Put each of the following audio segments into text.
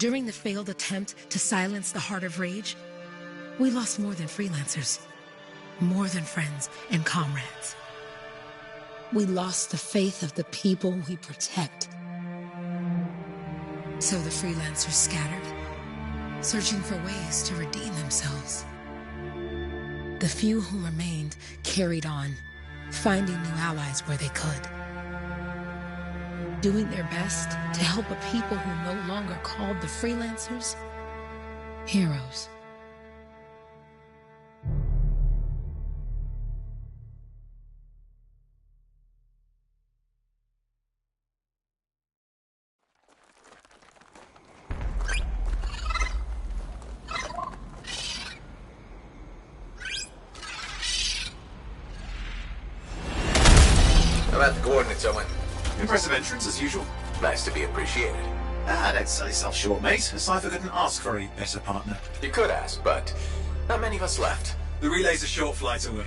During the failed attempt to silence the Heart of Rage, we lost more than freelancers, more than friends and comrades. We lost the faith of the people we protect. So the freelancers scattered, searching for ways to redeem themselves. The few who remained carried on, finding new allies where they could. Doing their best to help a people who no longer called the freelancers heroes. How about the coordinates, Owen? Impressive entrance, as usual. Nice to be appreciated. Don't sell yourself short, mate. A cipher couldn't ask for a better partner. You could ask, but not many of us left. The relay's a short flight away.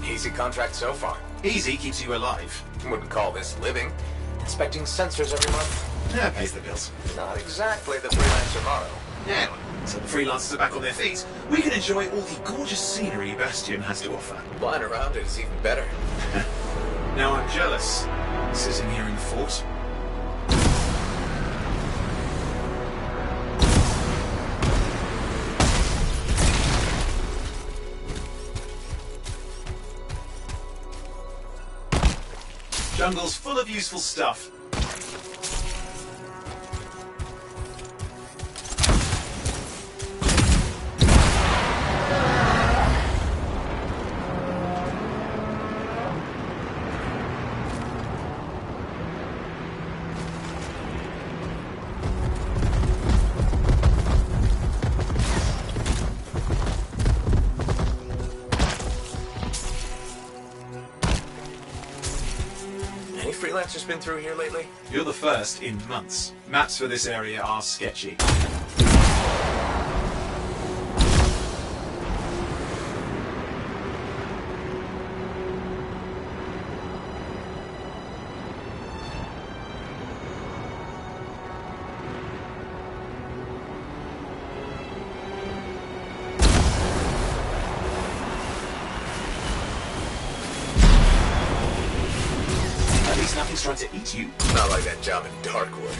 Easy contract so far. Easy keeps you alive. Wouldn't call this living. Inspecting sensors every month? Yeah, pays the bills. Not exactly the freelancer motto. Yeah, so the freelancers are back on their feet. We can enjoy all the gorgeous scenery Bastion has to offer. Flying around it is even better. Now I'm jealous, sitting here in the fort. Jungle's full of useful stuff. Freelancers been through here lately? You're the first in months. Maps for this area are sketchy. Nothing's trying to eat you. Not like that job in Darkwood.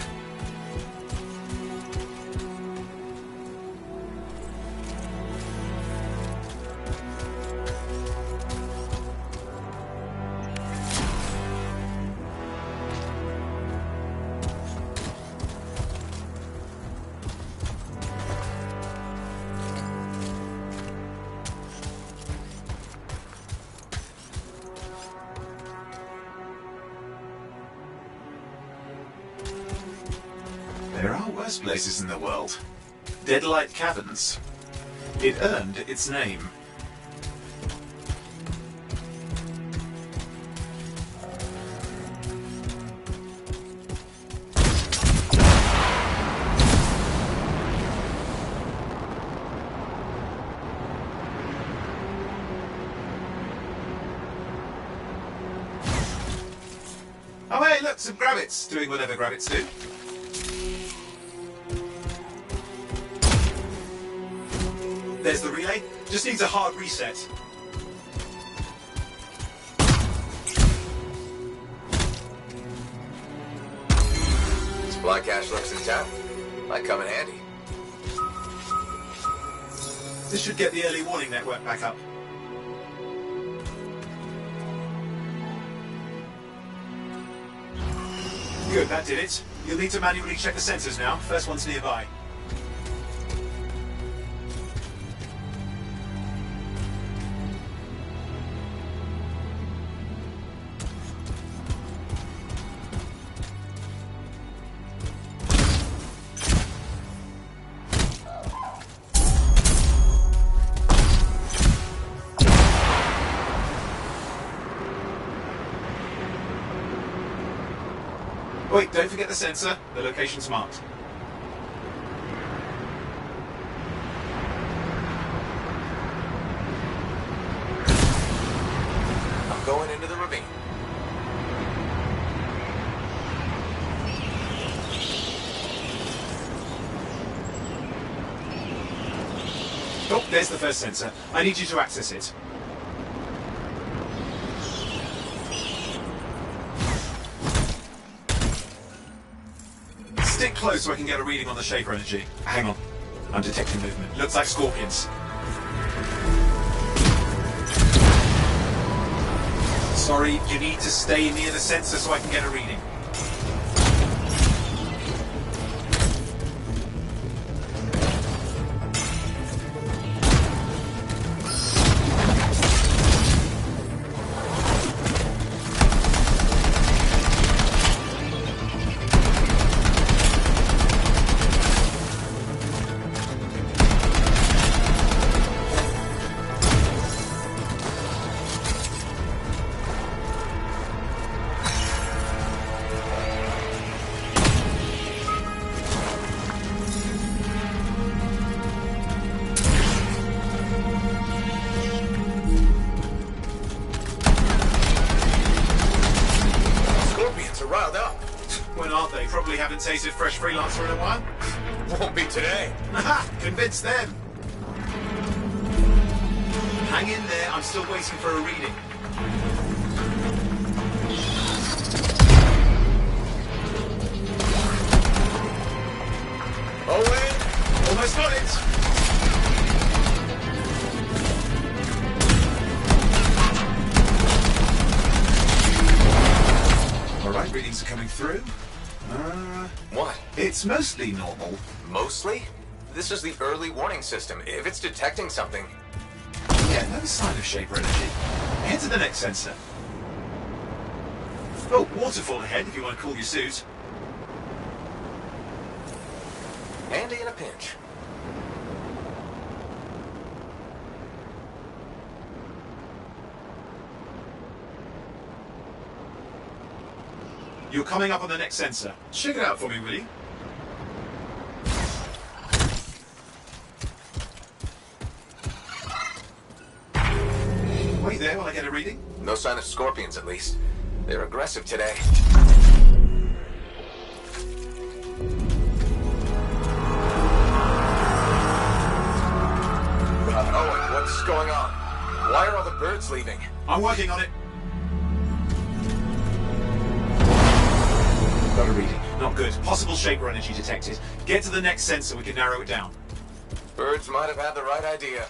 There are worse places in the world. Deadlight Caverns. It earned its name. Oh hey, look, some grabbits doing whatever grabbits do. There's the relay. Just needs a hard reset. Supply cache looks intact. Might come in handy. This should get the early warning network back up. Good, that did it. You'll need to manually check the sensors now. First one's nearby. Wait, don't forget the sensor. The location's marked. I'm going into the ravine. There's the first sensor. I need you to access it. Stick close so I can get a reading on the Shaper energy. Hang on. I'm detecting movement. Looks like scorpions. Sorry, you need to stay near the sensor so I can get a reading. When aren't they? Probably haven't tasted fresh freelancer in a while. Won't be today. Aha! Convince them. Hang in there. I'm still waiting for a reading. Owen! Almost got it. All right, readings are coming through. What? It's mostly normal. Mostly? This is the early warning system. If it's detecting something... Yeah, no sign of Shaper energy. Head to the next sensor. Oh, waterfall ahead if you want to cool your suit. Handy in a pinch. You're coming up on the next sensor. Check it out for me, will you? Wait there while I get a reading. No sign of scorpions, at least. They're aggressive today. Owen, what's going on? Why are all the birds leaving? I'm working on it. Got a reading. Not good. Possible Shaper energy detected. Get to the next sensor, we can narrow it down. Birds might have had the right idea.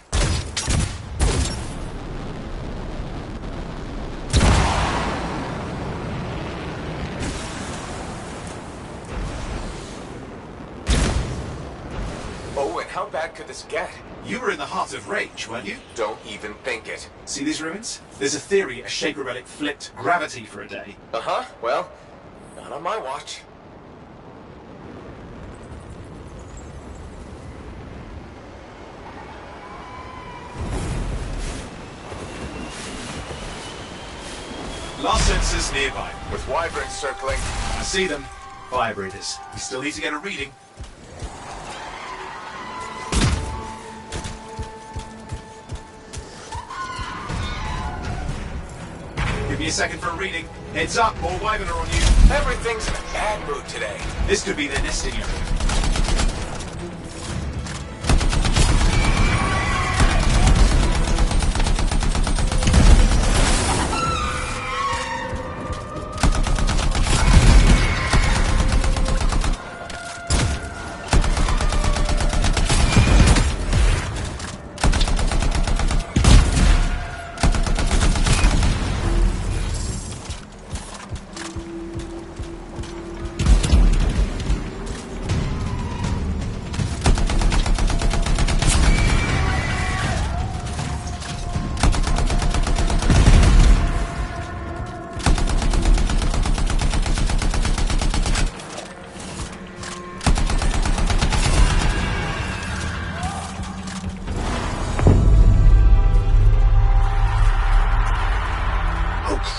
Owen, how bad could this get? You were in the heart of Rage, weren't you? Don't even think it. See these ruins? There's a theory a Shaper relic flipped gravity for a day. Uh-huh. Well, not on my watch. Last sensors nearby. With wyverns circling. I see them. Fire breathers. We still need to get a reading. Give me a second for a reading. Heads up, more wyvern are on you. Everything's in a bad mood today. This could be their nesting area.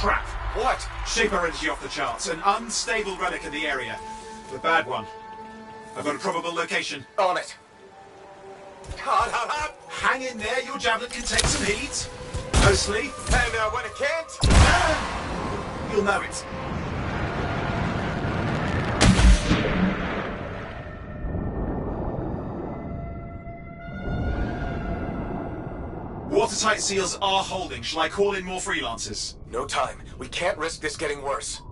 Crap! What? Shaper energy off the charts. An unstable relic in the area. The bad one. I've got a probable location. On it. Hot, hot, hot! Hang in there, your javelin can take some heat. Mostly. And when it can't... You'll know it. watertight seals are holding. Shall I call in more freelancers? No time. We can't risk this getting worse.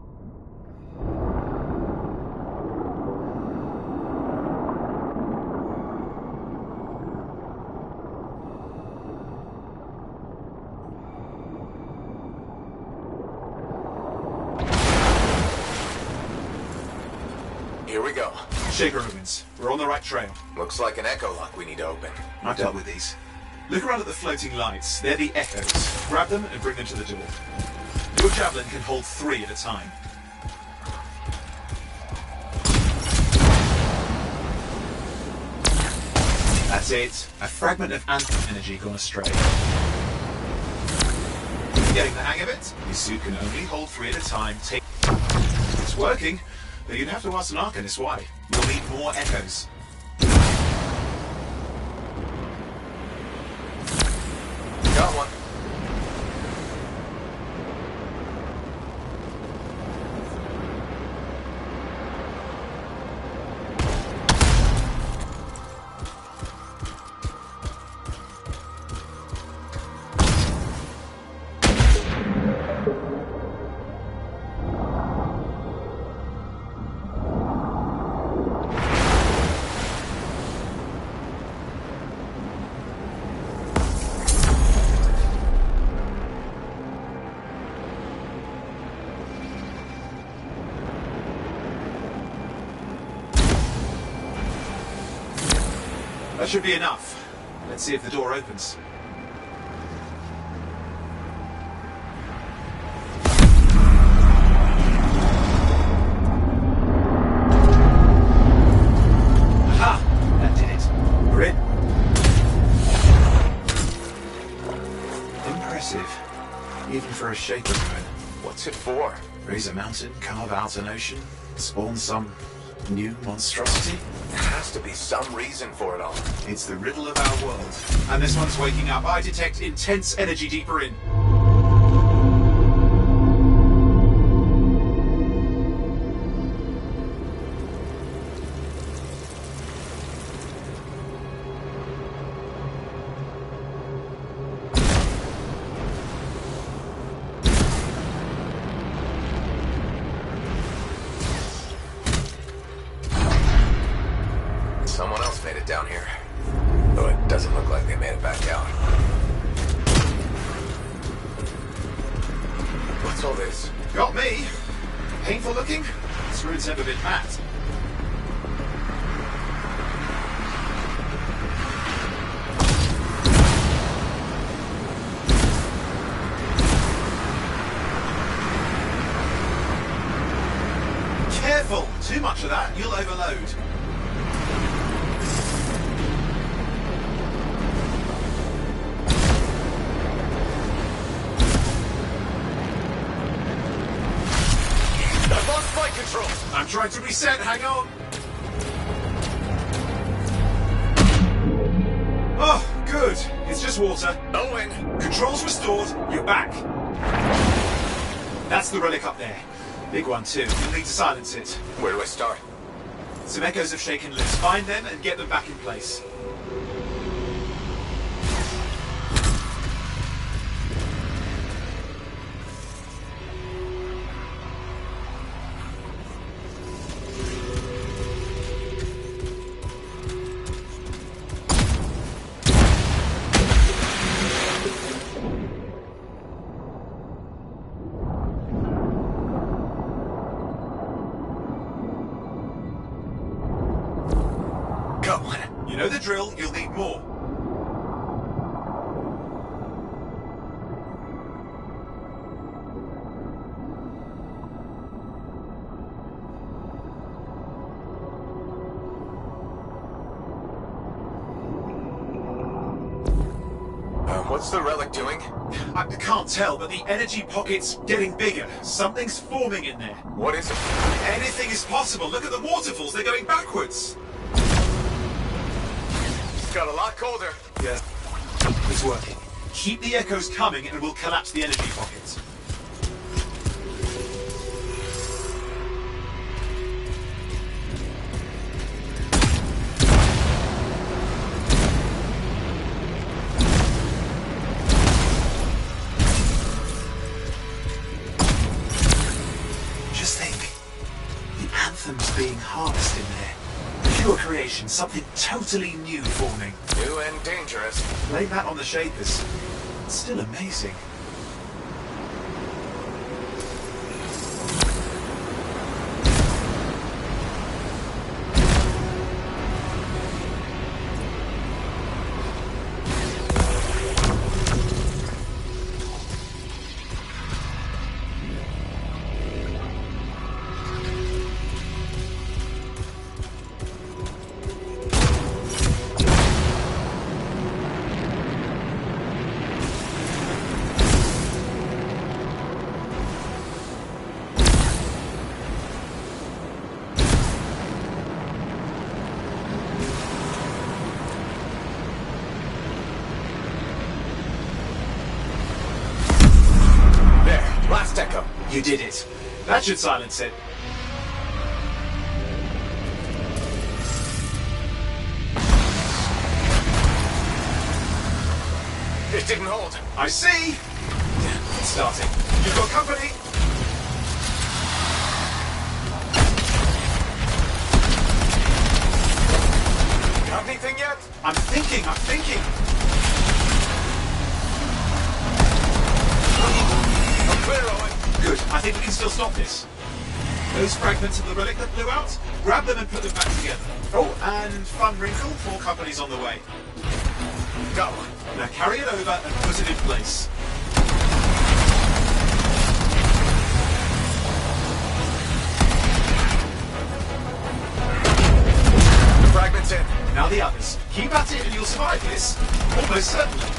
Here we go. Shaker opens. We're on the right trail. Looks like an echo lock we need to open. I've dealt with these. Look around at the floating lights. They're the echoes. Grab them and bring them to the door. Your javelin can hold 3 at a time. That's it. A fragment of Anthem energy gone astray. Getting the hang of it? Your suit can only hold 3 at a time. It's working, but you'd have to ask an Arcanist why. You'll need more echoes. Got one. That should be enough. Let's see if the door opens. Aha! That did it. We're in. Impressive. Even for a shaper ruin. What's it for? Raise a mountain, carve out an ocean, spawn some new monstrosity. There has to be some reason for it all. It's the riddle of our world. And this one's waking up. I detect intense energy deeper in. Someone else made it down here. Though it doesn't look like they made it back out. What's all this? Got me. Painful looking? This ruin's never been matte. Careful! Too much of that, you'll overload. I've lost flight control! I'm trying to reset, hang on! Oh, good. It's just water. Owen! Controls restored, you're back. That's the relic up there. Big one too. You'll need to silence it. Where do I start? Some echoes have shaken loose. Find them and get them back in place. You know the drill, you'll need more. What's the relic doing? I can't tell, but the energy pocket's getting bigger. Something's forming in there. What is it? Anything is possible. Look at the waterfalls, they're going backwards. It's got a lot colder. Yeah, it's working. Keep the echoes coming and we'll collapse the energy pockets. harvest in there. Pure creation, something totally new forming. New and dangerous. Blame that on the shapers. Still amazing. Last echo. You did it. That should silence it. It didn't hold. I see. It's starting. You've got company. Got anything yet? I'm thinking. I'm clear, Owen. Good. I think we can still stop this. Those fragments of the relic that blew out, grab them and put them back together. Oh, and fun wrinkle, 4 companies on the way. Got one. Now carry it over and put it in place. The fragment's in. Now the others. Keep at it and you'll survive this. Almost certainly.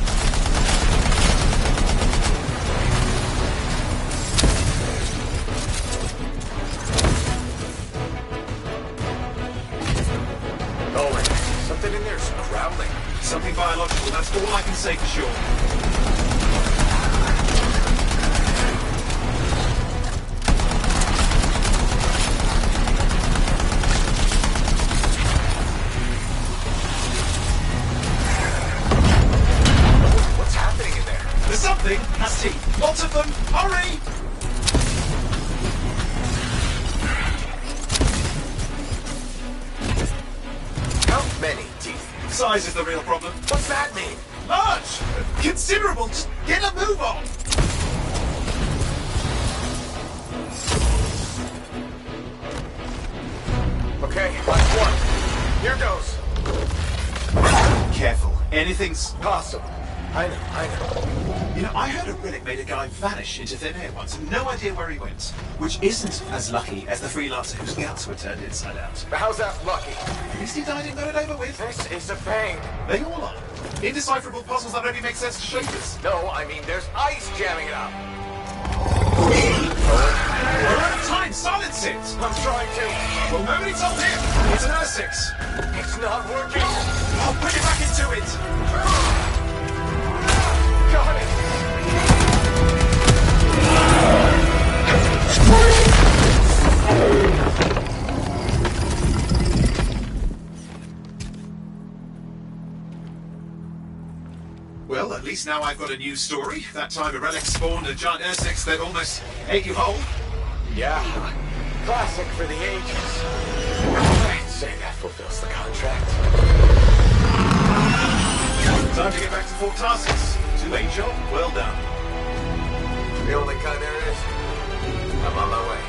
Owen, something in there's growling. Something biological, that's all I can say for sure. What's happening in there? There's something has teeth. Lots of them. Hurry! How many teeth? Size is the real problem. What's that mean? Large! Considerable! Just get a move on! Okay, last one. Here goes. Careful. Anything's Possible. I know. You know, I heard a relic made a guy vanish into thin air once and no idea where he went. Which isn't as lucky as the freelancer whose guts were turned inside out. But how's that lucky? At least he died and got it over with. This is a pain. They all are. Indecipherable puzzles that only make sense to shapers. No, I mean there's ice jamming it up. We're out of time! Silence it! I'm trying to. Well, nobody told him! It's an R6! It's not working. I'll put it back into it! Got it. Well, at least now I've got a new story. That time a relic spawned a giant R6 that almost ate you whole. Yeah. Classic for the ages. I'd say that fulfills the contract. Time to get back to Fort Tarsus. 2-8 job, well done. The only kind there is. I'm on my way.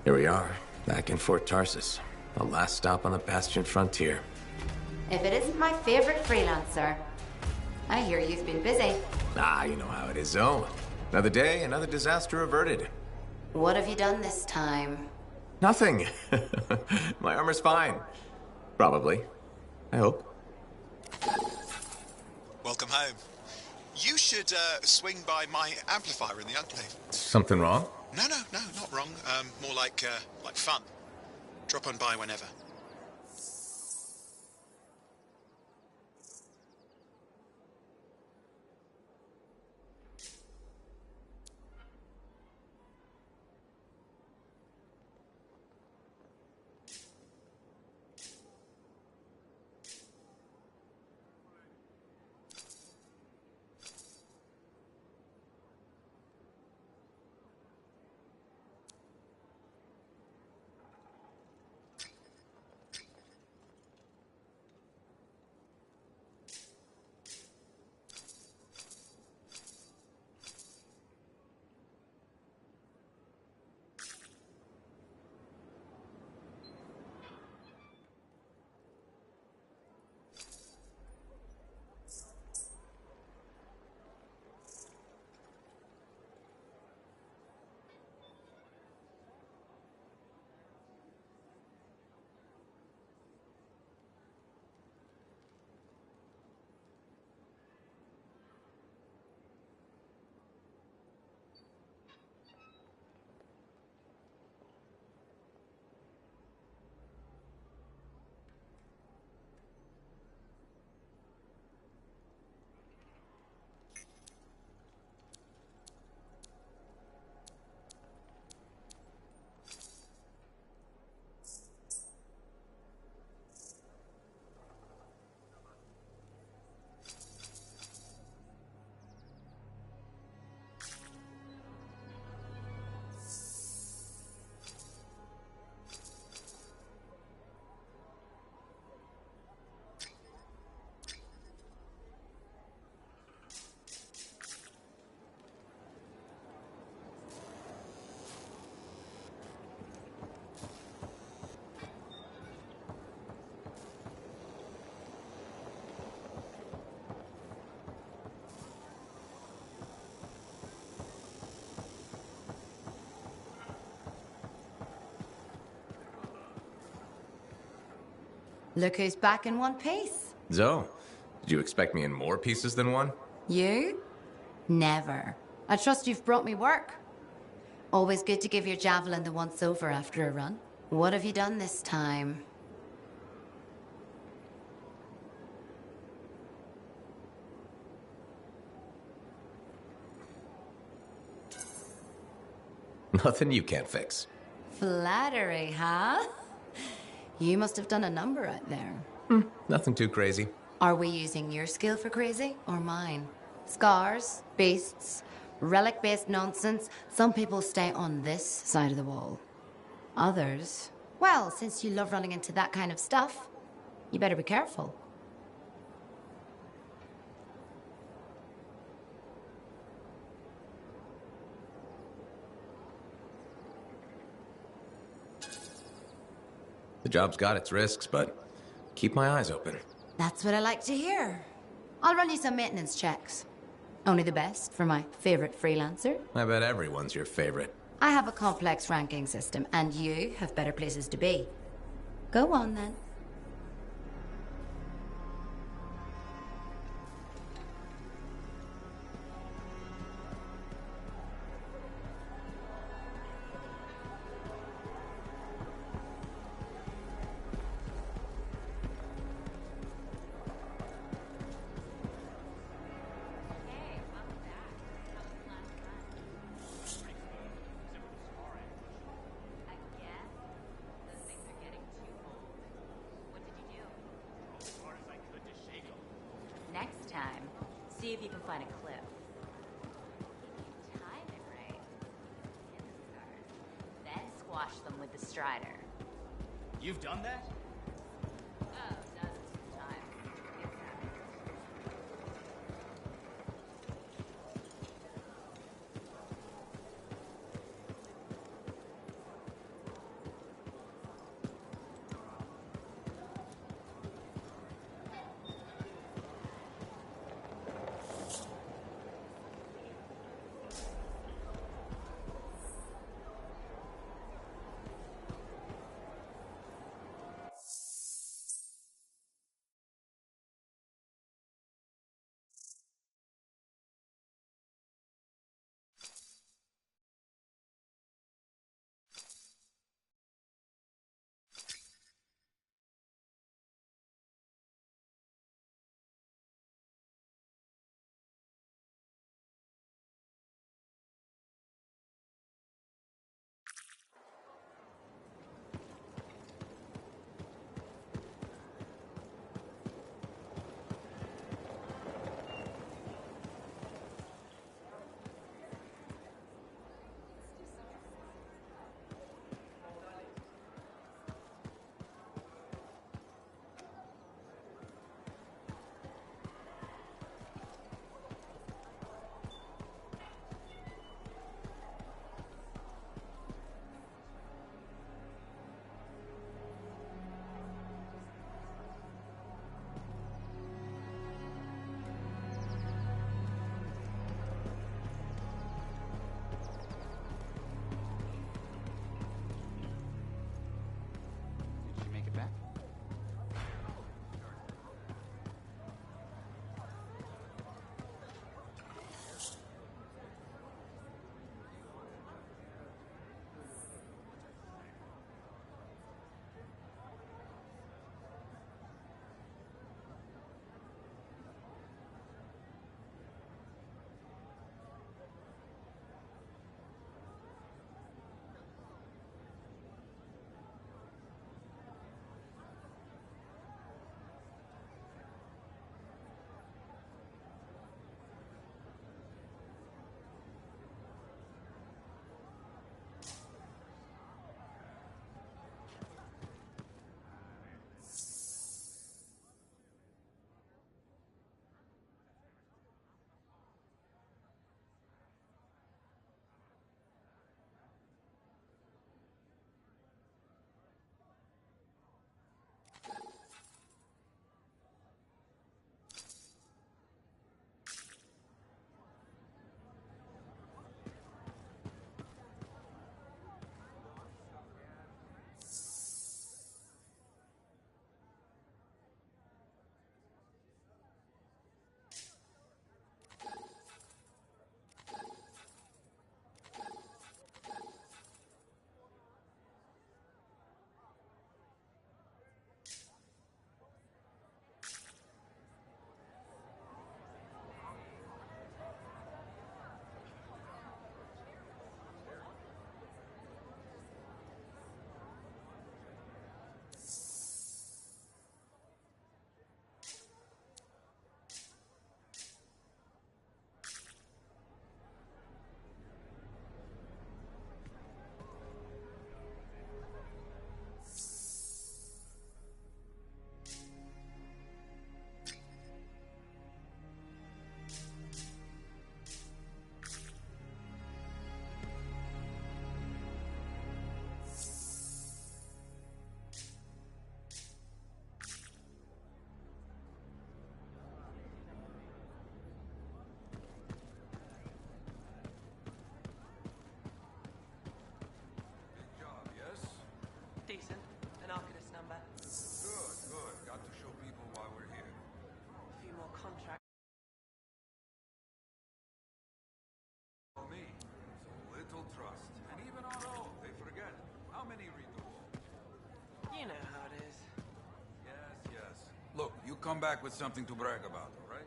Here we are, back in Fort Tarsus. The last stop on the Bastion frontier. If it isn't my favorite freelancer. I hear you've been busy. Ah, you know how it is, Zoe. Another day, another disaster averted. What have you done this time? Nothing. My armor's fine. Probably. I hope. Welcome home. You should swing by my amplifier in the Enclave. Something wrong? No, not wrong. More like fun. Drop on by whenever. Look who's back in one piece. Zoe, did you expect me in more pieces than one? You? Never. I trust you've brought me work. Always good to give your javelin the once over after a run. What have you done this time? Nothing you can't fix. Flattery, huh? You must have done a number out there. Nothing too crazy. Are we using your skill for crazy or mine? Scars, beasts, relic-based nonsense. Some people stay on this side of the wall. Others, well, since you love running into that kind of stuff, you better be careful. The job's got its risks, but keep my eyes open. That's what I like to hear. I'll run you some maintenance checks. Only the best for my favorite freelancer. I bet everyone's your favorite. I have a complex ranking system, and you have better places to be. Go on, then. Next time, see if you can find a clip. Time it right. Hit the scars. Then squash them with the strider. You've done that? Oh, dozens of times. It's happened. come back with something to brag about, all right?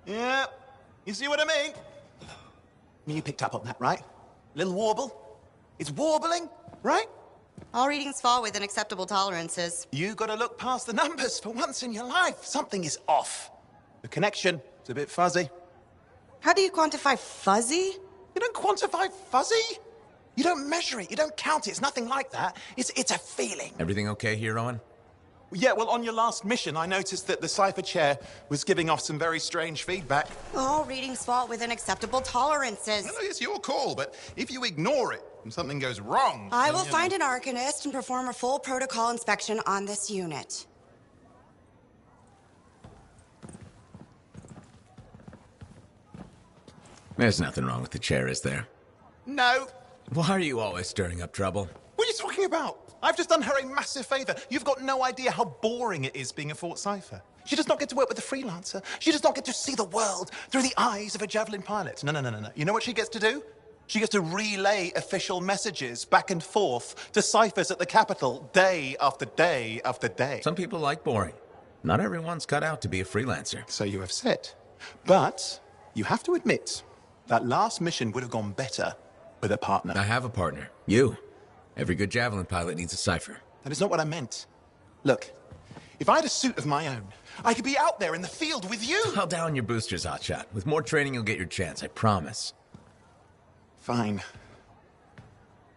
Yeah, you see what I mean? You picked up on that, right? Little warble? It's warbling, right? All readings fall within acceptable tolerances. You gotta look past the numbers for once in your life. Something is off. The connection is a bit fuzzy. How do you quantify fuzzy? You don't quantify fuzzy? You don't measure it, you don't count it, it's nothing like that. It's a feeling. Everything okay here, Owen? Yeah, well, on your last mission, I noticed that the cipher chair was giving off some very strange feedback. All readings fall within acceptable tolerances. Well, it's your call, but if you ignore it and something goes wrong... I will find an Arcanist and perform a full protocol inspection on this unit. There's nothing wrong with the chair, is there? No. Why are you always stirring up trouble? What are you talking about? I've just done her a massive favor. You've got no idea how boring it is being a Fort Cipher. She does not get to work with a freelancer. She does not get to see the world through the eyes of a Javelin pilot. No. You know what she gets to do? She gets to relay official messages back and forth to ciphers at the Capitol day after day after day. Some people like boring. Not everyone's cut out to be a freelancer. So you have said. But you have to admit, that last mission would have gone better with a partner. I have a partner. You. Every good Javelin pilot needs a cipher. That is not what I meant. Look, if I had a suit of my own, I could be out there in the field with you. I'll down your boosters, Hotshot. With more training, you'll get your chance, I promise. Fine.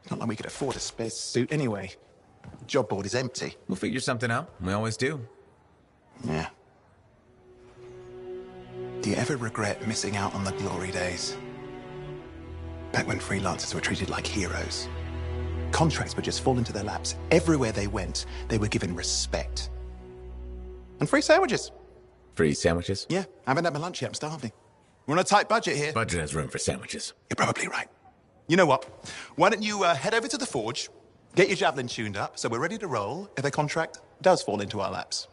It's not like we could afford a spare suit anyway. The job board is empty. We'll figure something out. We always do. Yeah. Do you ever regret missing out on the glory days? Back when freelancers were treated like heroes. Contracts would just fall into their laps. Everywhere they went, they were given respect. And free sandwiches. Free sandwiches? Yeah, I haven't had my lunch yet. I'm starving. We're on a tight budget here. Budget has room for sandwiches. You're probably right. You know what? Why don't you head over to the forge, get your Javelin tuned up, so we're ready to roll if a contract does fall into our laps.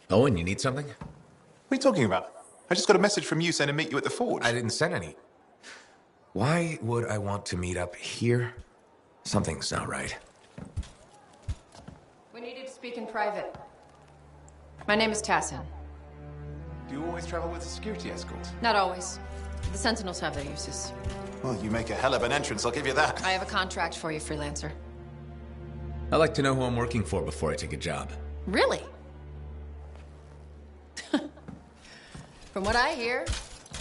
Owen, you need something? What are you talking about? I just got a message from you saying to meet you at the forge. I didn't send any. Why would I want to meet up here? Something's not right. We needed to speak in private. My name is Tassin. Do you always travel with a security escort? Not always. The Sentinels have their uses. Well, you make a hell of an entrance, I'll give you that. I have a contract for you, freelancer. I like to know who I'm working for before I take a job. Really? From what I hear,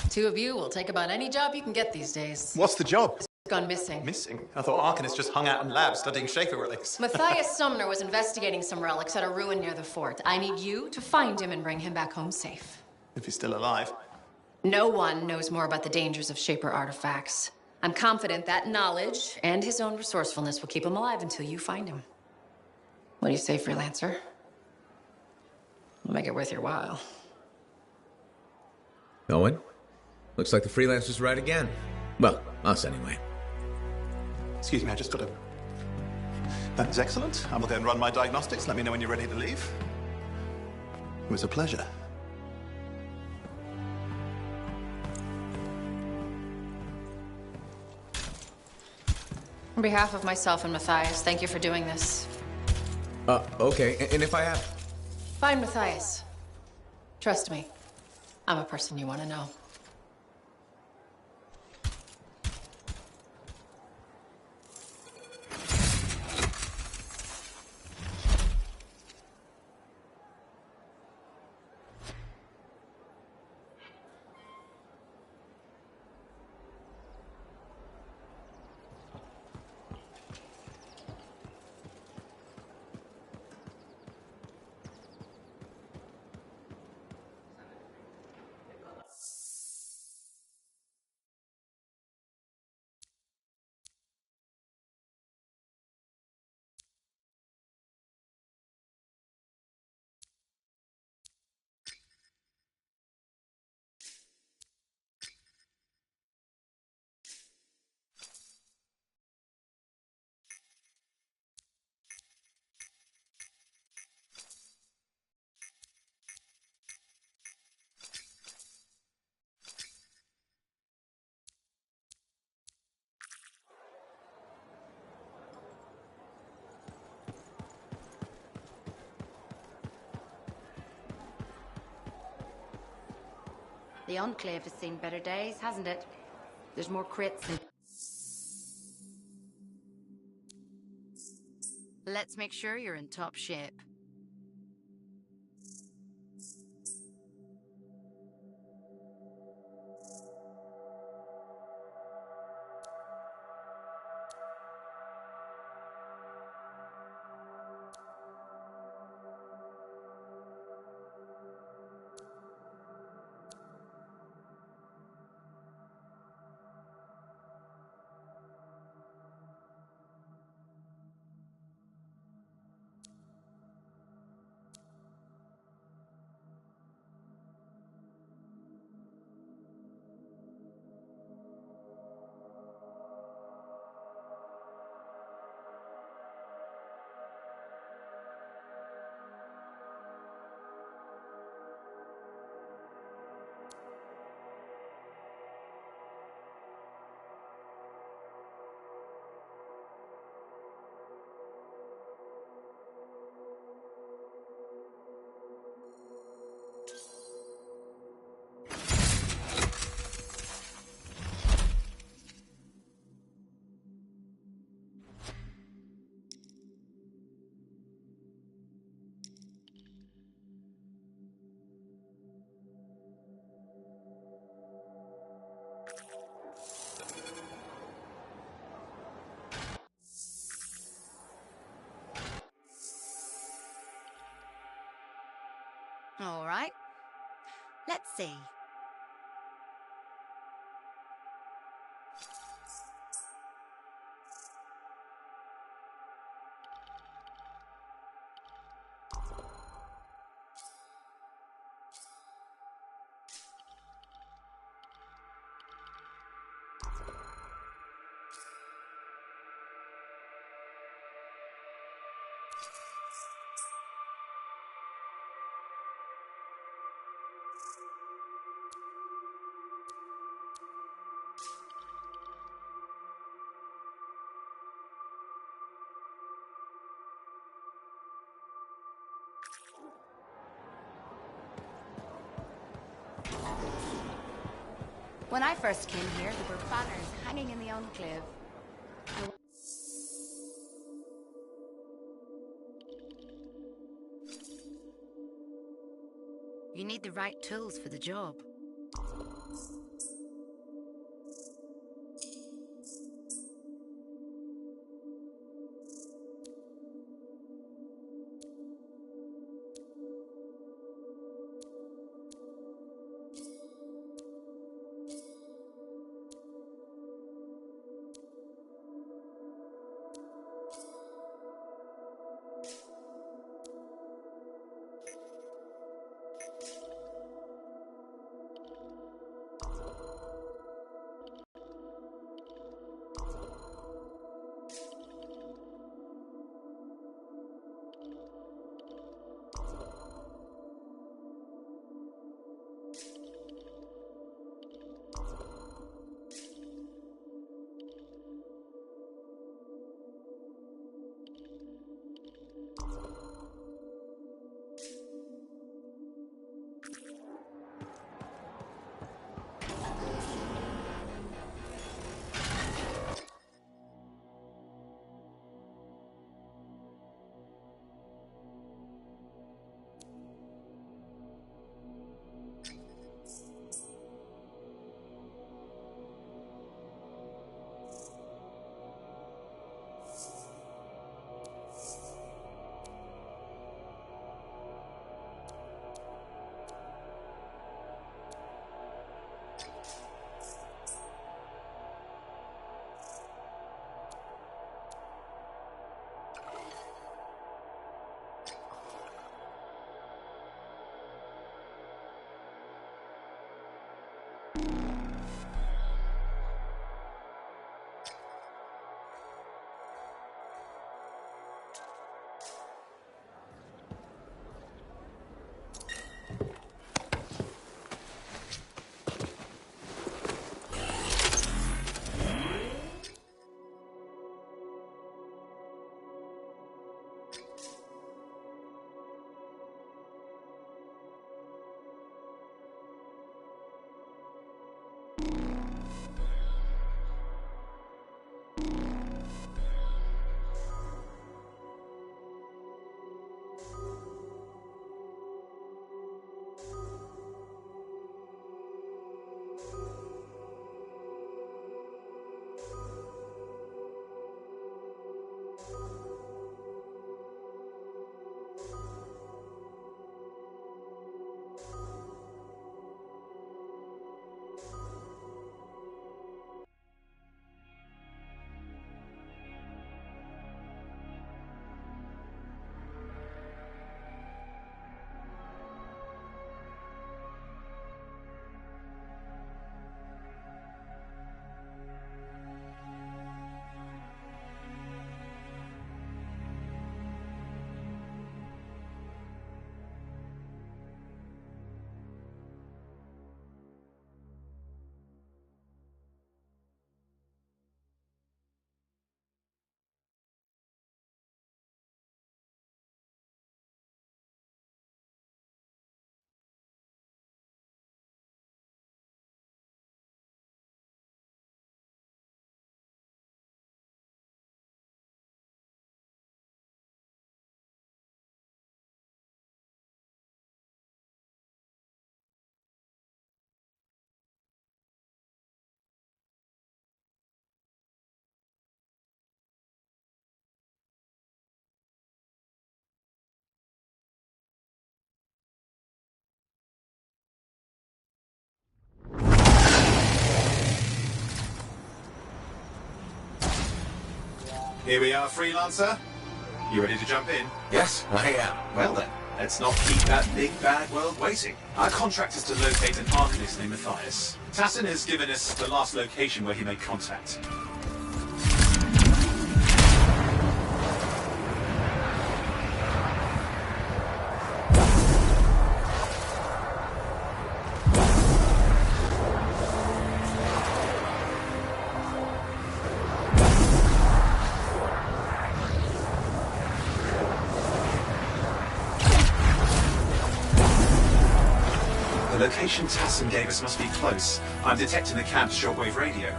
two of you will take about any job you can get these days. What's the job? It's gone missing. Missing? I thought Arcanist just hung out in labs studying Schaefer relics. Matthias Sumner was investigating some relics at a ruin near the fort. I need you to find him and bring him back home safe. If he's still alive. No one knows more about the dangers of Shaper artifacts. I'm confident that knowledge and his own resourcefulness will keep him alive until you find him. What do you say, freelancer? We'll make it worth your while. Owen, looks like the freelancer's right again. Well, us anyway. Excuse me, I just got to... That is excellent. I will go and run my diagnostics. Let me know when you're ready to leave. It was a pleasure. On behalf of myself and Matthias, thank you for doing this. Okay. And if I have... Fine, Matthias. Trust me. I'm a person you want to know. The Enclave has seen better days, hasn't it? There's more crits and... Let's make sure you're in top shape. All right. Let's see. When I first came here, there were banners hanging in the Enclave. You need the right tools for the job. Here we are, Freelancer. You ready to jump in? Yes, I am. Well then, let's not keep that big bad world waiting. Our contract is to locate an Arcanist named Matthias. Tassin has given us the last location where he made contact. The location Tassin gave us must be close. I'm detecting the camp's shortwave radio.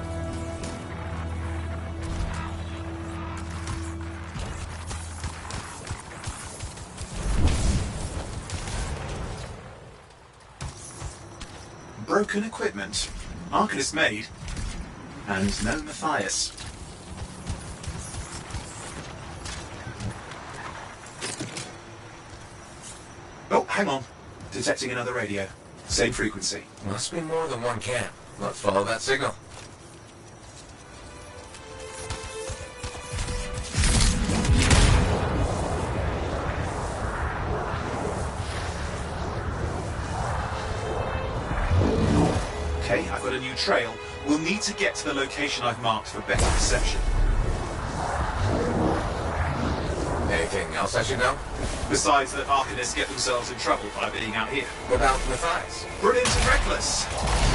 Broken equipment. Arcanist made. And no Matthias. Oh, hang on. Detecting another radio. Same frequency. Must be more than one camp. Let's follow that signal. Okay, I've got a new trail. We'll need to get to the location I've marked for better perception. Anything else I should know? Besides that Arcanists get themselves in trouble by being out here. What about Matthias? Brilliant and reckless.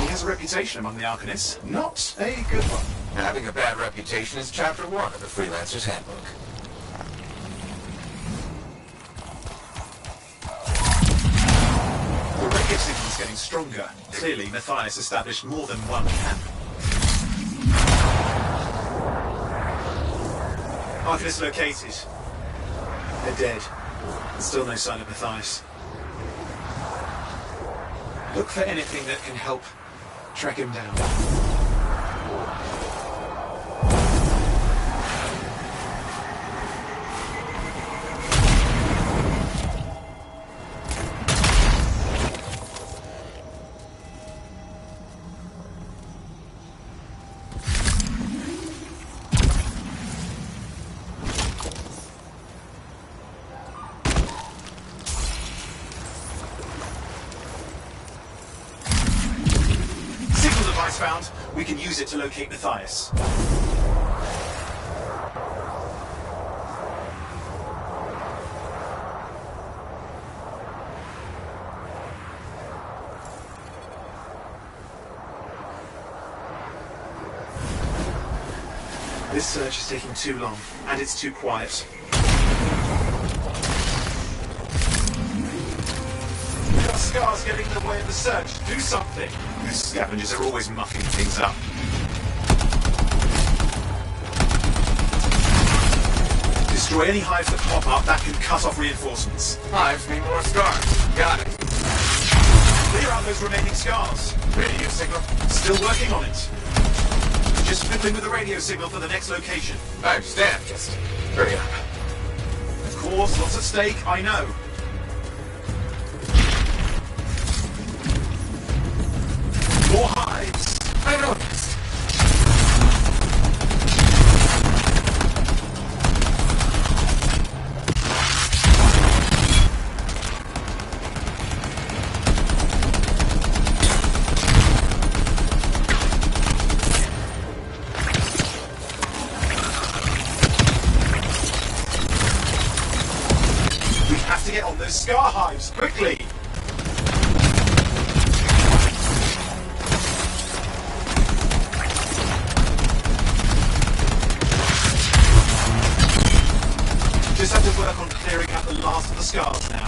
He has a reputation among the Arcanists. Not a good one. Having a bad reputation is chapter 1 of the Freelancer's Handbook. The radio signal's getting stronger. Clearly, Matthias established more than one camp. Arcanists located. They're dead. Still no sign of Matthias. Look for anything that can help track him down. Matthias found, we can use it to locate Matthias. This search is taking too long, and it's too quiet. We've got scars getting in the way of the search. Do something. These scavengers are always mucking things up. Destroy any hives that pop up that can cut off reinforcements. Hives need more scars. Got it. Clear out those remaining scars. Radio signal? Still working on it. Just fiddling with the radio signal for the next location. I understand. Just hurry up. Of course, lots at stake, I know. More hives. I noticed. Scar hives, quickly! Just have to work on clearing out the last of the scars now.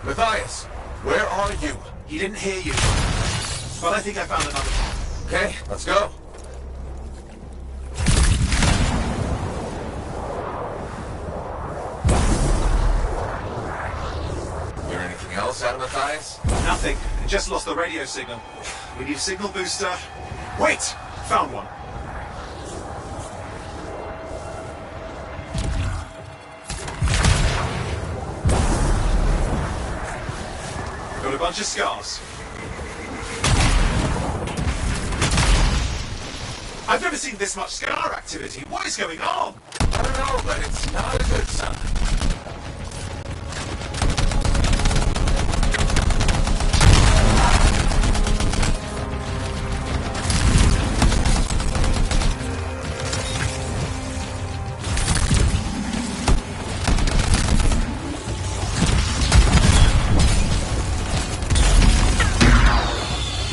Matthias, where are you? He didn't hear you, but I think I found another one. Okay, let's go. Hear anything else out of Matthias? Nothing. Just lost the radio signal. We need a signal booster. Wait! Found one. Got a bunch of scars. I've never seen this much scar activity. What is going on? I don't know, but it's not a good sign.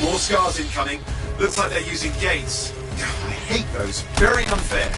More scars incoming. Looks like they're using gates. I hate those. Very unfair.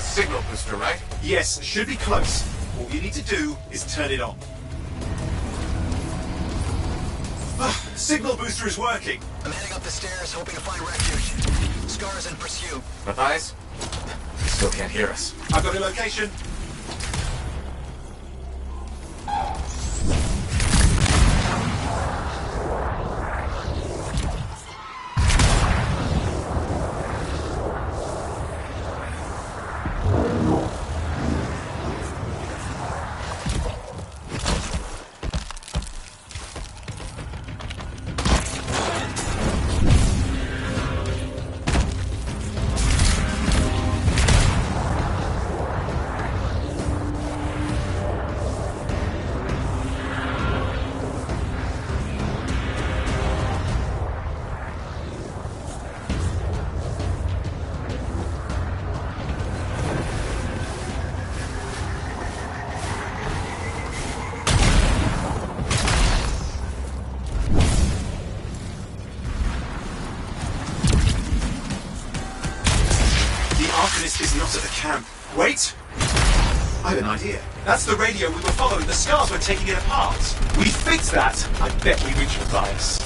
Signal booster, right? Yes, should be close. All you need to do is turn it on. Signal booster is working. I'm heading up the stairs, hoping to find refuge. Scars in pursuit. Matthias? He still can't hear us. I've got a location. Wait! I have an idea. That's the radio we were following. The scars were taking it apart. We fixed that. I bet we reached Matthias.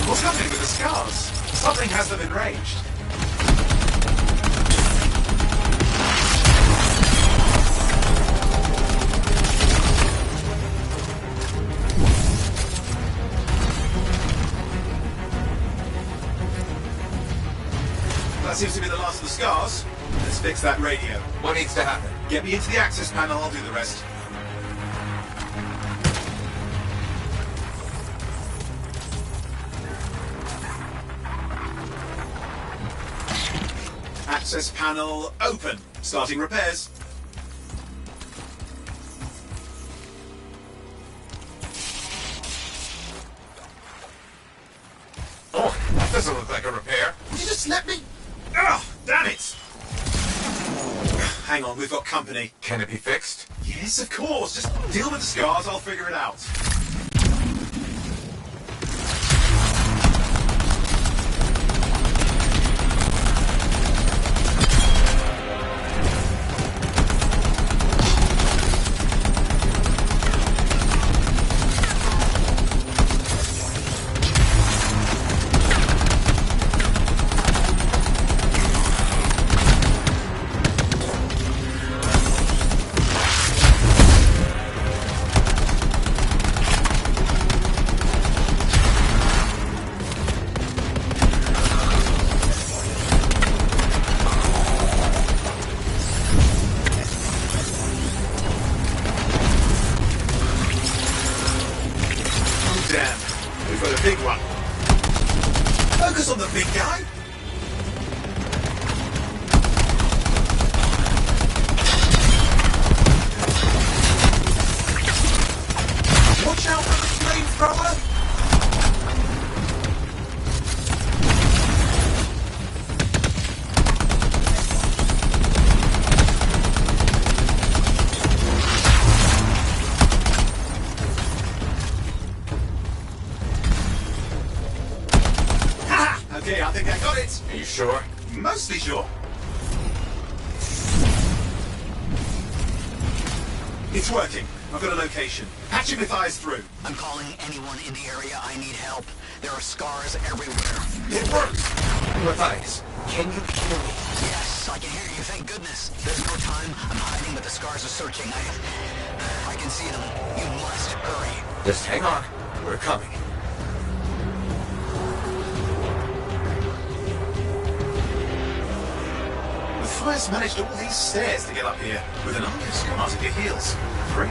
What's happening with the scars? Something has them enraged. That seems to be the last of the scars. Let's fix that radio. What needs to happen? Get me into the access panel, I'll do the rest. Access panel open. Starting repairs. Oh, that doesn't look like a repair. Would you just let me? Ugh, damn it! Hang on, we've got company. Can it be fixed? Yes, of course. Just deal with the scars, I'll figure it out. Big one. Focus on the big guy. Watch out for the flamethrower. Okay, I think I got it. Are you sure? Mostly sure. It's working. I've got a location. Patching Matthias through. I'm calling anyone in the area. I need help. There are scars everywhere. It works. Matthias, can you hear me? Yes, I can hear you. Thank goodness. There's no time. I'm hiding, but the scars are searching. I can see them. You must hurry. Just hang on. We're coming. Matthias managed all these stairs to get up here with an army of scars at your heels. Great.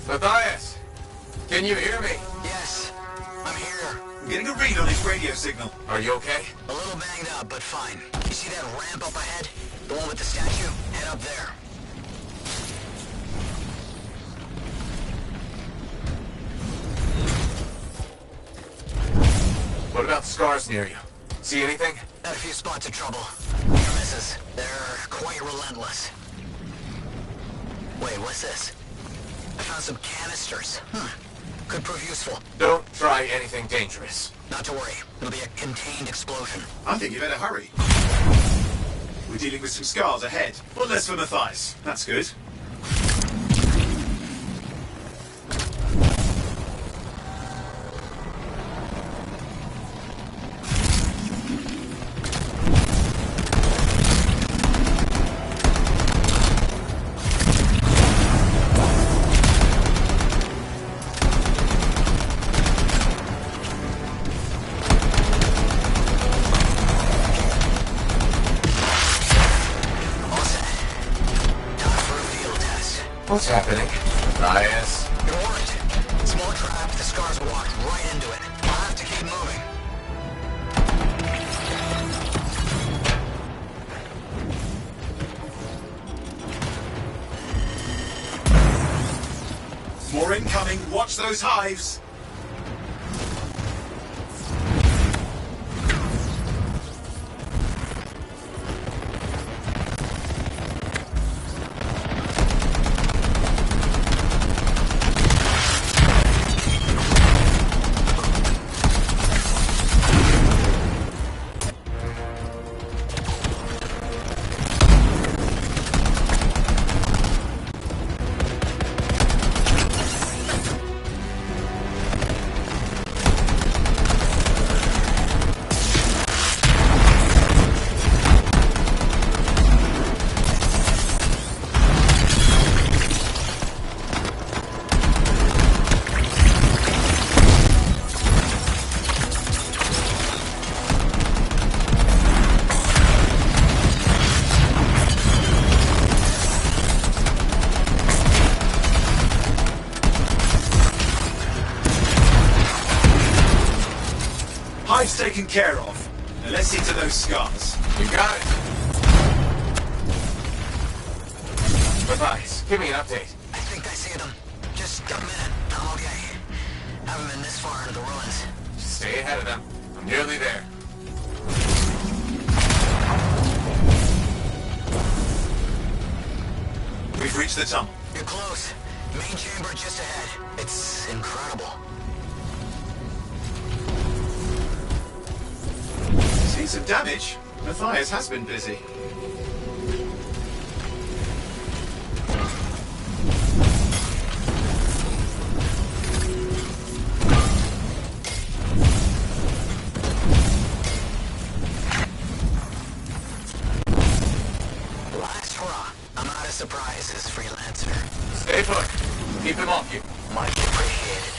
Matthias, can you hear me? Yes, I'm here. I'm getting a read on his radio signal. Are you okay? A little banged up, but fine. You see that ramp up ahead? The one with the statue? Head up there. What about scars near you? See anything? Had a few spots of trouble. Near misses. They're quite relentless. Wait, what's this? I found some canisters. Could prove useful. Don't try anything dangerous. Not to worry. It'll be a contained explosion. I think you better hurry. We're dealing with some scars ahead. One less for Matthias. That's good. What's happening? Matthias? It worked. Small trap, the scars walked right into it. I'll have to keep moving. More incoming. Watch those hives. Life's taken care of. Now let's see to those scars. You got it. Matthias, give me an update. I think I see them. Just a minute. I'm okay. Haven't been this far into the ruins. Just stay ahead of them. I'm nearly there. We've reached the tunnel. You're close. Main chamber just ahead. It's incredible. Seen some damage. Matthias has been busy. Last hurrah. I'm out of surprises, freelancer. Stay put. Keep him off you. Much appreciated.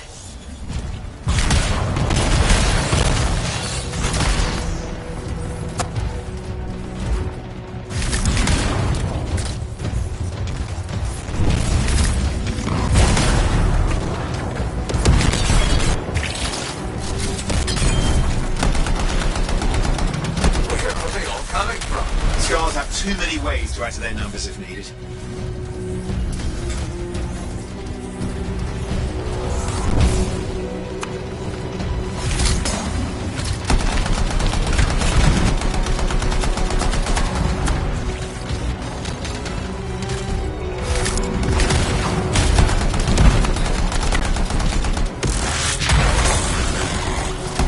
Where are they all coming from? Scars have too many ways to add to their numbers if needed.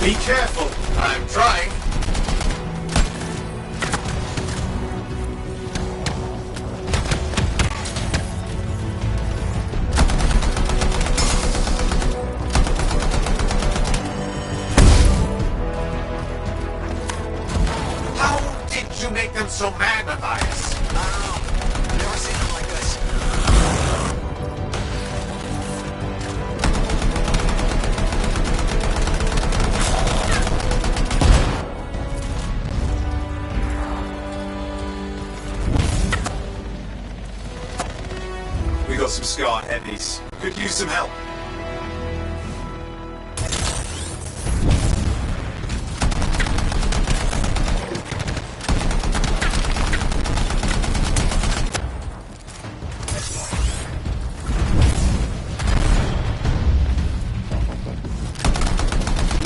Be careful. I'm trying. How did you make them so mad, Matthias? I don't know. Never seen them like this. We got some scar heavies. Could use some help.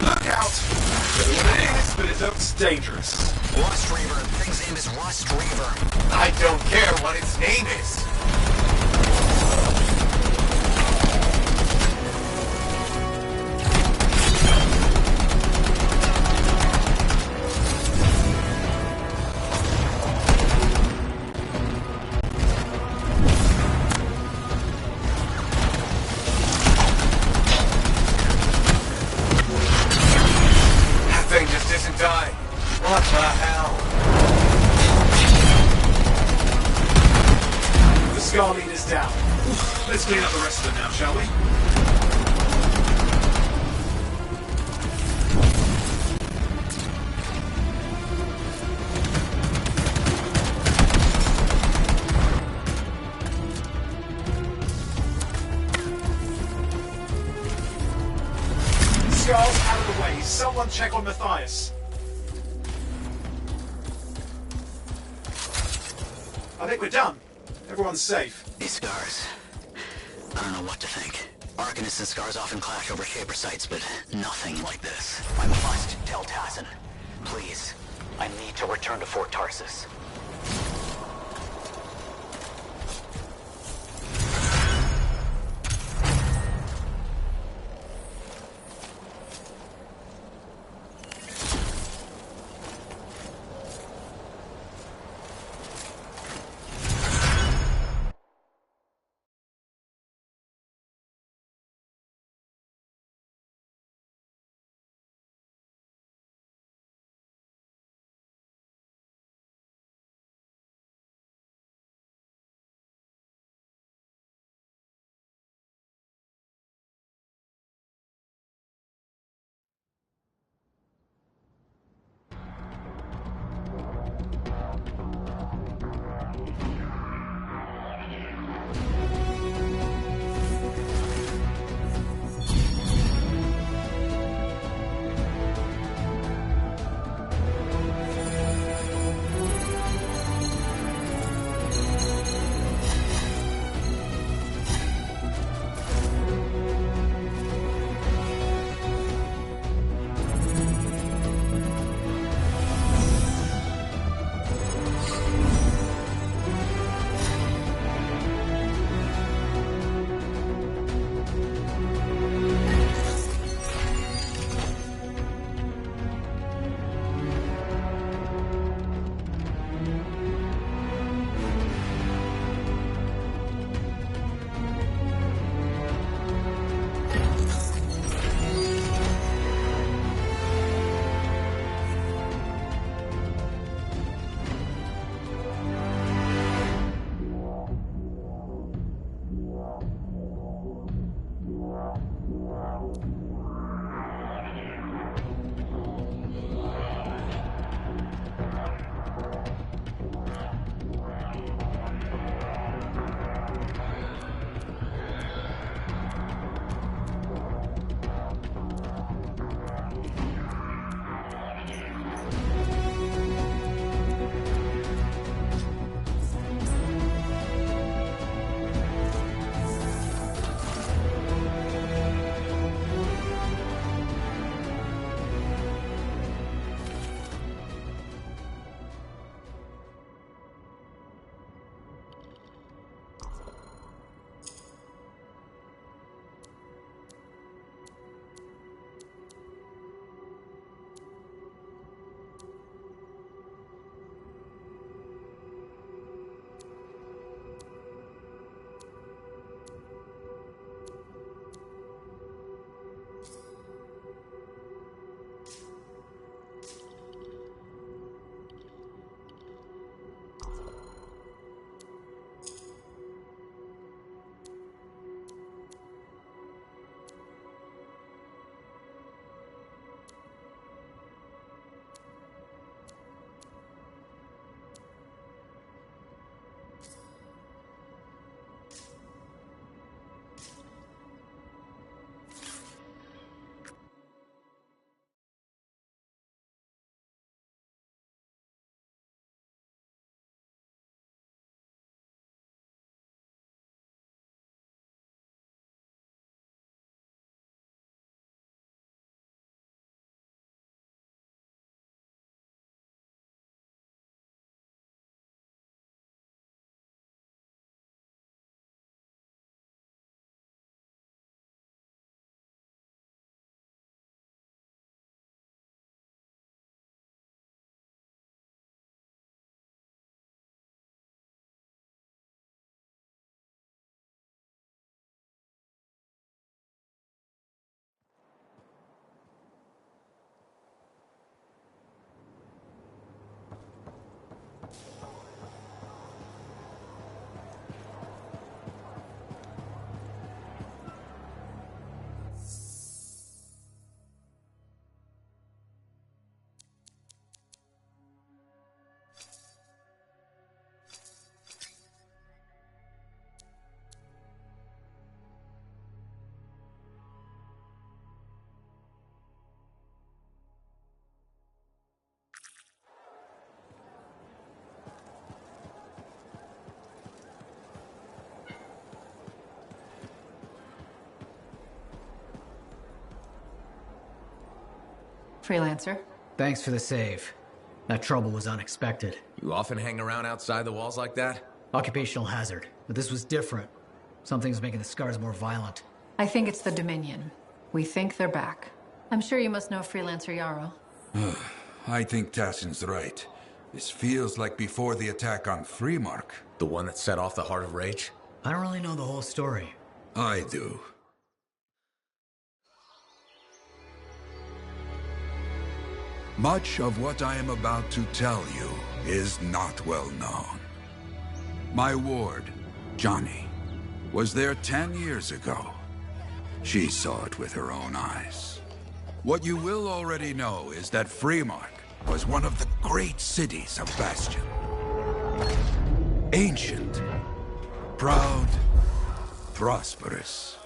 Look out! Don't know what it is, but it looks dangerous. Rust Reaver. The thing's name is Rust Reaver. I don't care what its name is. That thing just isn't dying. What the hell? The scar leader's down. Let's clean up the rest of them now, shall we? Scar's out of the way. Someone check on Matthias. I think we're done. Everyone's safe. These scars. I don't know what to think. Arcanists and scars often clash over Shaper sites, but nothing like this. I must tell Tassin. Please. I need to return to Fort Tarsus. Freelancer. Thanks for the save. That trouble was unexpected. You often hang around outside the walls like that? Occupational hazard, but this was different. Something's making the scars more violent. I think it's the Dominion. We think they're back. I'm sure you must know Freelancer Yarrow. I think Tassin's right. This feels like before the attack on Freemark. The one that set off the Heart of Rage? I don't really know the whole story. I do. Much of what I am about to tell you is not well known. My ward, Johnny, was there 10 years ago. She saw it with her own eyes. What you will already know is that Freemark was one of the great cities of Bastion. Ancient, proud, prosperous.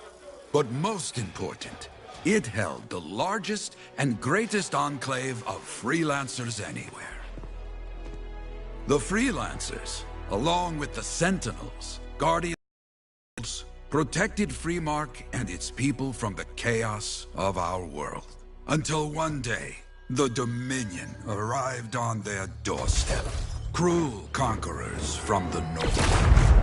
But most important, it held the largest and greatest enclave of freelancers anywhere. The freelancers, along with the Sentinels, Guardians, protected Freemark and its people from the chaos of our world. Until one day, the Dominion arrived on their doorstep. Cruel conquerors from the north.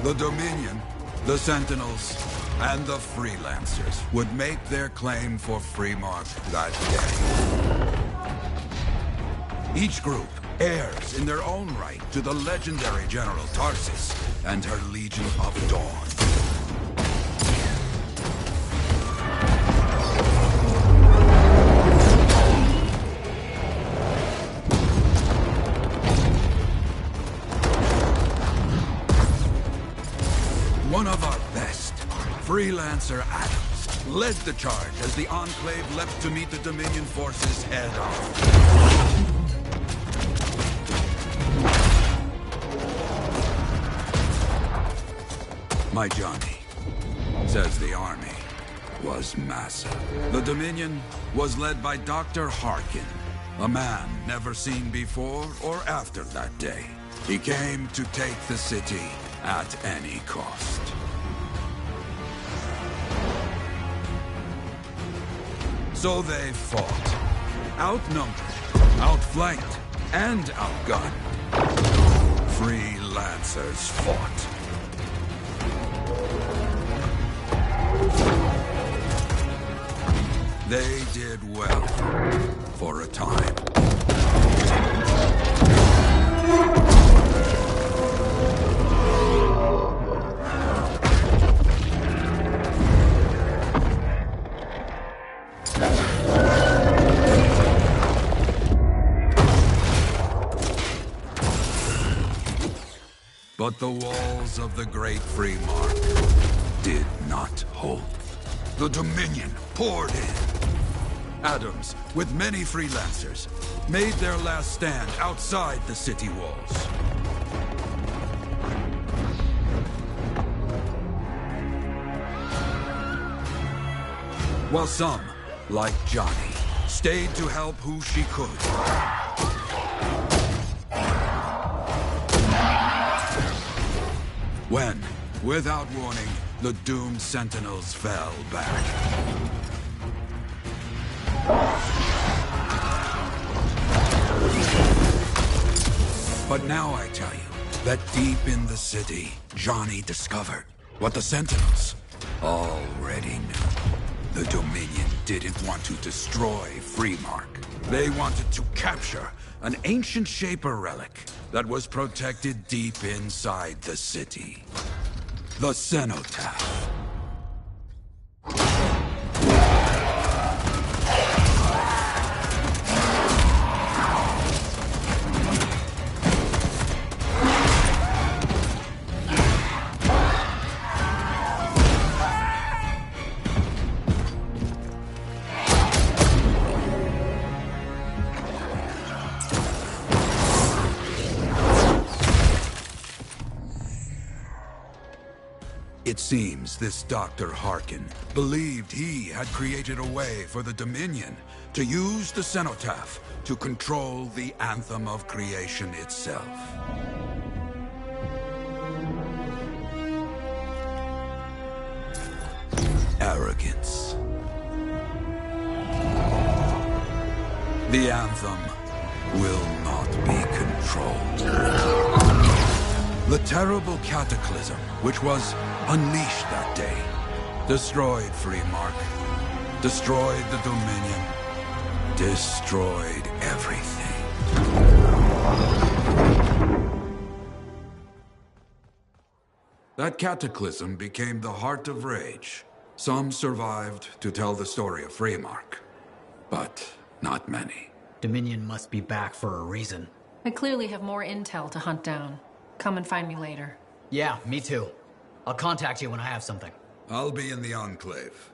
The Dominion, the Sentinels, and the Freelancers would make their claim for Freemark that day. Each group heirs in their own right to the legendary General Tarsis and her Legion of Dawn. One of our best, Freelancer Adams, led the charge as the Enclave left to meet the Dominion forces head-on. My Johnny says the army was massive. The Dominion was led by Dr. Harkin, a man never seen before or after that day. He came to take the city at any cost. So they fought. Outnumbered, outflanked, and outgunned. Freelancers fought. They did well for a time. But the walls of the Great Freemark did not hold. The Dominion poured in. Adams, with many freelancers, made their last stand outside the city walls. While some, like Johnny, stayed to help who she could. When, without warning, the doomed Sentinels fell back. But now I tell you that deep in the city, Johnny discovered what the Sentinels already knew. The Dominion didn't want to destroy Freemark. They wanted to capture an ancient Shaper relic that was protected deep inside the city. The Cenotaph. It seems this Dr. Harkin believed he had created a way for the Dominion to use the cenotaph to control the Anthem of creation itself. Arrogance. The Anthem will not be controlled. The terrible cataclysm which was unleashed that day destroyed Freemark, destroyed the Dominion, destroyed everything. That cataclysm became the heart of rage. Some survived to tell the story of Freemark, but not many. Dominion must be back for a reason. I clearly have more intel to hunt down. Come and find me later. Yeah, me too. I'll contact you when I have something. I'll be in the Enclave.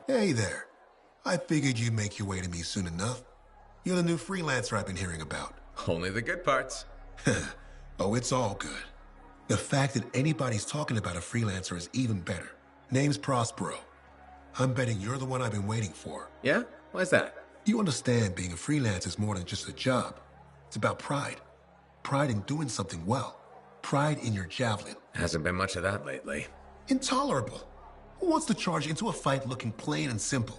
Hey there. I figured you'd make your way to me soon enough. You're the new freelancer I've been hearing about. Only the good parts. Oh, it's all good. The fact that anybody's talking about a freelancer is even better. Name's Prospero. I'm betting you're the one I've been waiting for. Yeah? Why's that? You understand being a freelancer is more than just a job. It's about pride. Pride in doing something well. Pride in your javelin. Hasn't been much of that lately. Intolerable. Who wants to charge into a fight looking plain and simple?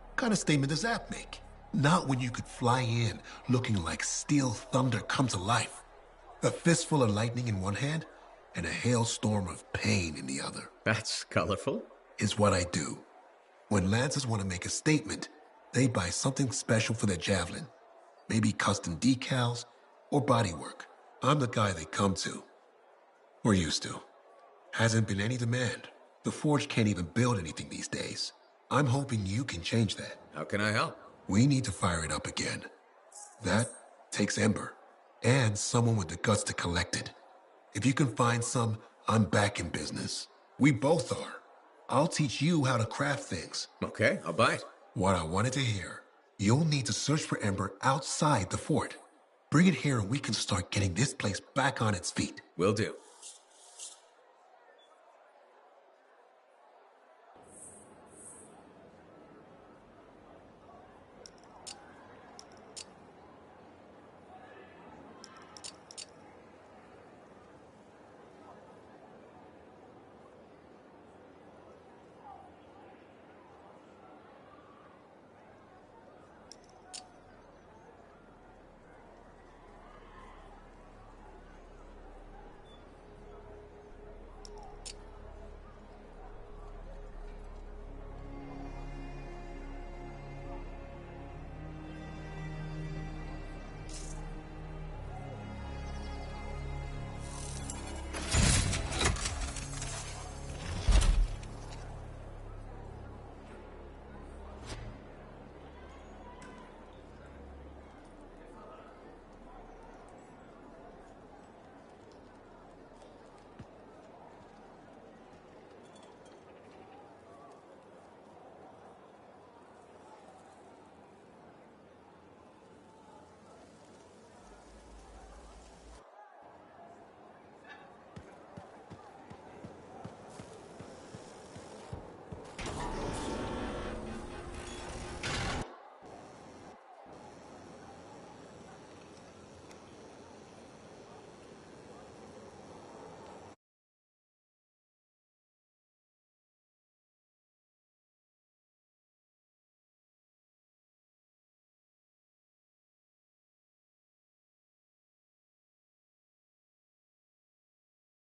What kind of statement does that make? Not when you could fly in looking like steel thunder come to life. A fistful of lightning in one hand and a hailstorm of pain in the other. That's colorful. Is what I do. When lancers want to make a statement, they buy something special for their javelin. Maybe custom decals or bodywork. I'm the guy they come to. Or used to. Hasn't been any demand. The Forge can't even build anything these days. I'm hoping you can change that. How can I help? We need to fire it up again. That takes Ember. And someone with the guts to collect it. If you can find some, I'm back in business. We both are. I'll teach you how to craft things. Okay, I'll bite. What I wanted to hear. You'll need to search for Ember outside the fort. Bring it here and we can start getting this place back on its feet. Will do.